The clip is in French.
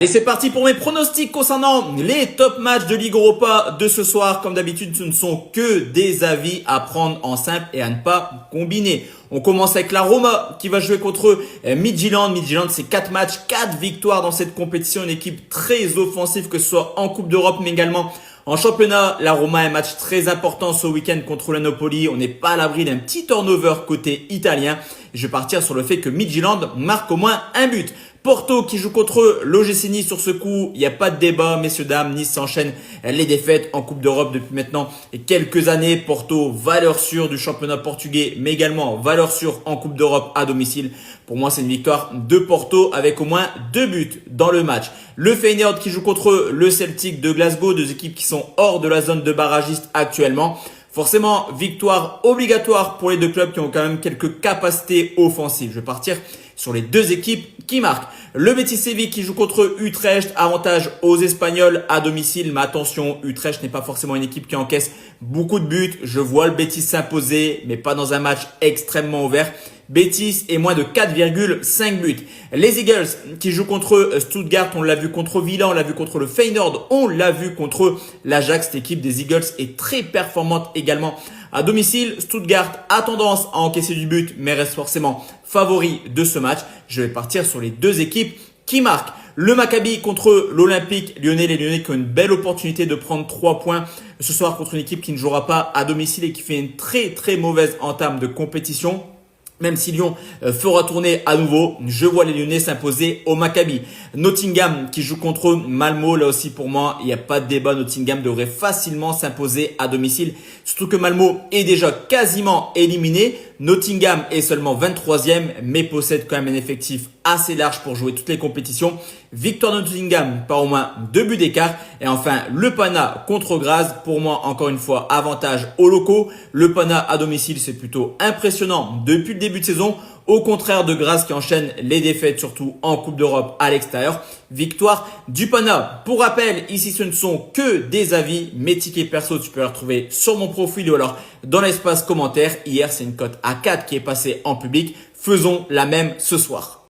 Et c'est parti pour mes pronostics concernant les top matchs de Ligue Europa de ce soir. Comme d'habitude, ce ne sont que des avis à prendre en simple et à ne pas combiner. On commence avec la Roma qui va jouer contre Midtjylland. Midtjylland, c'est 4 matchs, 4 victoires dans cette compétition. Une équipe très offensive, que ce soit en Coupe d'Europe, mais également en championnat. La Roma a un match très important ce week-end contre la Napoli. On n'est pas à l'abri d'un petit turnover côté italien. Je vais partir sur le fait que Midtjylland marque au moins un but. Porto qui joue contre l'OGC Nice sur ce coup, il n'y a pas de débat, messieurs, dames. Nice s'enchaîne les défaites en Coupe d'Europe depuis maintenant quelques années. Porto, valeur sûre du championnat portugais, mais également valeur sûre en Coupe d'Europe à domicile. Pour moi, c'est une victoire de Porto avec au moins 2 buts dans le match. Le Feyenoord qui joue contre le Celtic de Glasgow, deux équipes qui sont hors de la zone de barragiste actuellement. Forcément, victoire obligatoire pour les deux clubs qui ont quand même quelques capacités offensives. Je vais partir sur les deux équipes qui marquent. Le Betis Séville qui joue contre Utrecht, avantage aux Espagnols à domicile. Mais attention, Utrecht n'est pas forcément une équipe qui encaisse beaucoup de buts. Je vois le Betis s'imposer, mais pas dans un match extrêmement ouvert. Betis et moins de 4,5 buts. Les Eagles qui jouent contre Stuttgart, on l'a vu contre Villa, on l'a vu contre le Feyenoord, on l'a vu contre l'Ajax. Cette équipe des Eagles est très performante également à domicile. Stuttgart a tendance à encaisser du but, mais reste forcément favori de ce match. Je vais partir sur les deux équipes qui marquent. Le Maccabi contre l'Olympique Lyonnais. Les Lyonnais qui ont une belle opportunité de prendre 3 points ce soir contre une équipe qui ne jouera pas à domicile et qui fait une très mauvaise entame de compétition. Même si Lyon fera tourner à nouveau, je vois les Lyonnais s'imposer au Maccabi. Nottingham qui joue contre Malmo, là aussi pour moi, il n'y a pas de débat. Nottingham devrait facilement s'imposer à domicile. Surtout que Malmo est déjà quasiment éliminé. Nottingham est seulement 23e, mais possède quand même un effectif assez large pour jouer toutes les compétitions. Victoire de Nottingham par au moins 2 buts d'écart. Et enfin, le Pana contre Graz. Pour moi, encore une fois, avantage aux locaux. Le Pana à domicile, c'est plutôt impressionnant depuis le début de saison. Au contraire de Graz qui enchaîne les défaites, surtout en Coupe d'Europe à l'extérieur. Victoire du Pana. Pour rappel, ici ce ne sont que des avis. Mes tickets perso, tu peux les retrouver sur mon profil ou alors dans l'espace commentaire. Hier, c'est une cote à 4 qui est passée en public. Faisons la même ce soir.